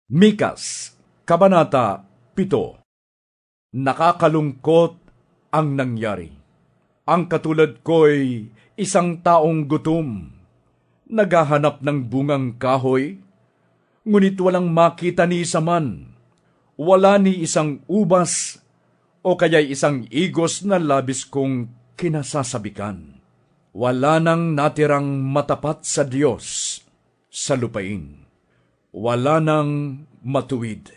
Mikas, Kabanata 7. Nakakalungkot ang nangyari. Ang katulad ko'y isang taong gutom, naghahanap ng bungang kahoy, ngunit walang makita ni isa man, wala ni isang ubas o kaya'y isang igos na labis kong kinasasabikan. Wala nang natirang matapat sa Diyos sa lupain. Wala nang matuwid.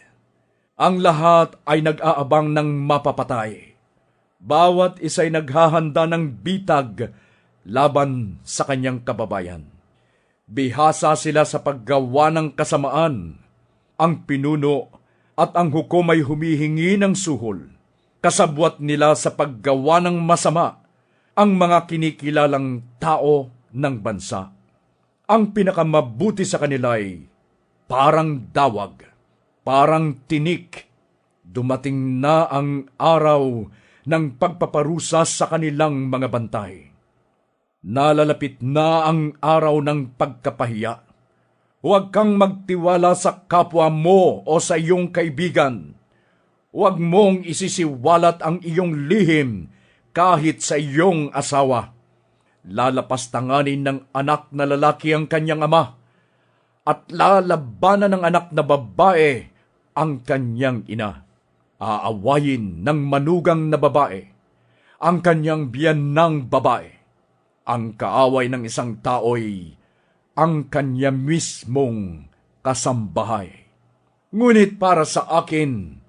Ang lahat ay nag-aabang ng mapapatay. Bawat isa'y naghahanda ng bitag laban sa kanyang kababayan. Bihasa sila sa paggawa ng kasamaan. Ang pinuno at ang hukom ay humihingi ng suhol. Kasabwat nila sa paggawa ng masama ang mga kinikilalang tao ng bansa. Ang pinakamabuti sa kanila ay parang dawag, parang tinik. Dumating na ang araw ng pagpaparusa sa kanilang mga bantay. Nalalapit na ang araw ng pagkapahiya. Huwag kang magtiwala sa kapwa mo o sa iyong kaibigan. Huwag mong isisiwalat ang iyong lihim kahit sa iyong asawa. Lalapastanganin ng anak na lalaki ang kanyang ama, at lalabanan ng anak na babae ang kanyang ina. Aawayin ng manugang na babae ang kanyang biyanang babae. Ang kaaway ng isang tao'y ang kanya mismong kasambahay. Ngunit para sa akin,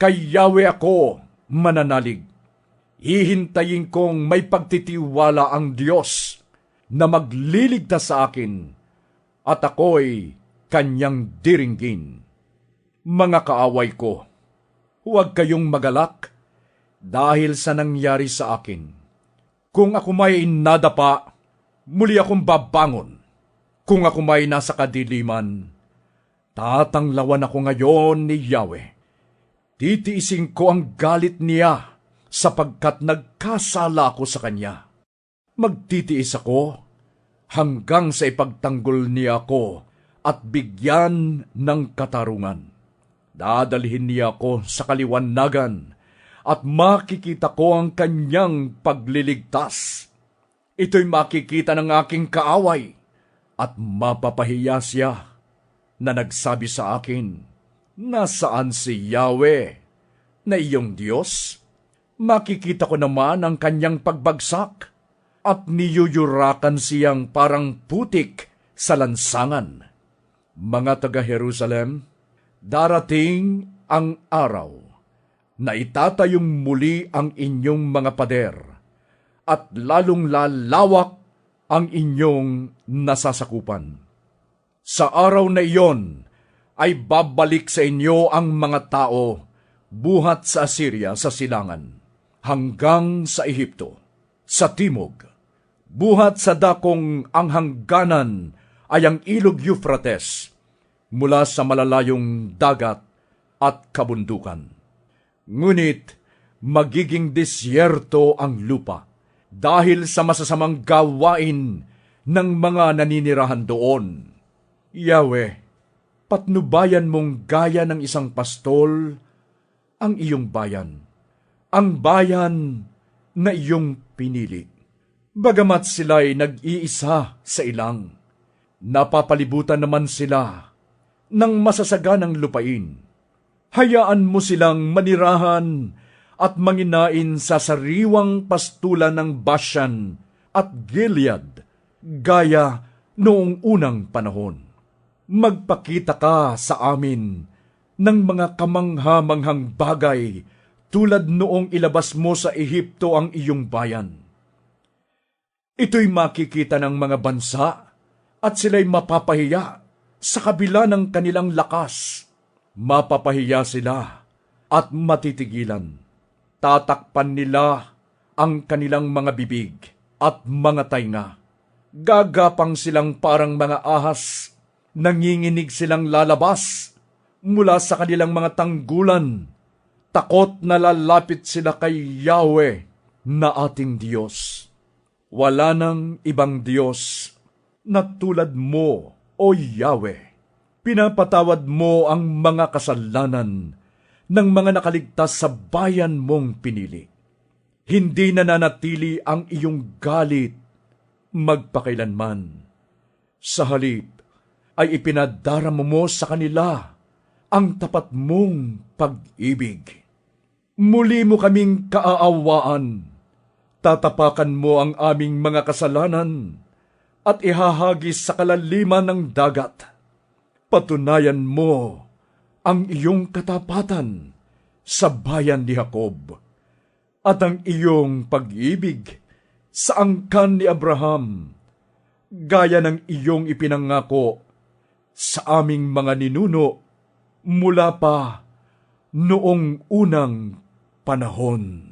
kay Yahweh ako mananalig. Hihintayin kong may pagtitiwala ang Diyos na magliligtas sa akin, at ako'y kanyang diringgin. Mga kaaway ko, huwag kayong magalak dahil sa nangyari sa akin. Kung ako may nadapa, muli akong babangon. Kung ako may nasa kadiliman, tatanglawan ako ngayon ni Yahweh. Titiisin ko ang galit niya sapagkat nagkasala ako sa kanya. Magtitiis ako hanggang sa ipagtanggol niya ako at bigyan ng katarungan. Dadalhin niya ako sa kaliwanagan at makikita ko ang kanyang pagliligtas. Ito'y makikita ng aking kaaway at mapapahiya siya na nagsabi sa akin, "Nasaan si Yahweh na iyong Diyos?" Makikita ko naman ang kanyang pagbagsak at niyuyurakan siyang parang putik sa lansangan. Mga taga-Jerusalem, darating ang araw na itatayong muli ang inyong mga pader at lalong lalawak ang inyong nasasakupan. Sa araw na iyon ay babalik sa inyo ang mga tao buhat sa Assyria sa silangan hanggang sa Ehipto, sa timog, buhat sa dakong ang hangganan ay ang ilog Euphrates, mula sa malalayong dagat at kabundukan. Ngunit magiging disyerto ang lupa dahil sa masasamang gawain ng mga naninirahan doon. Yahweh, patnubayan mong gaya ng isang pastol ang iyong bayan, ang bayan na iyong pinili. Bagamat sila'y nag-iisa sa ilang, napapalibutan naman sila ng masasaganang lupain. Hayaan mo silang manirahan at manginain sa sariwang pastulan ng Bashan at Gilead, gaya noong unang panahon. Magpakita ka sa amin ng mga kamangha-manghang bagay tulad noong ilabas mo sa Ehipto ang iyong bayan. Ito'y makikita ng mga bansa at sila'y mapapahiya sa kabila ng kanilang lakas. Mapapahiya sila at matitigilan. Tatakpan nila ang kanilang mga bibig at mga tainga. Gagapang silang parang mga ahas. Nanginginig silang lalabas mula sa kanilang mga tanggulan. Takot na lalapit sila kay Yahweh na ating Diyos. Wala nang ibang Diyos na tulad mo, O Yahweh. Pinapatawad mo ang mga kasalanan ng mga nakaligtas sa bayan mong pinili. Hindi nananatili ang iyong galit magpakailanman. Sa halip ay ipinadarama mo sa kanila ang tapat mong pag-ibig. Muli mo kaming kaaawaan. Tatapakan mo ang aming mga kasalanan at ihahagis sa kalaliman ng dagat. Patunayan mo ang iyong katapatan sa bayan ni Jacob at ang iyong pag-ibig sa angkan ni Abraham, gaya ng iyong ipinangako sa aming mga ninuno mula pa noong unang panahon.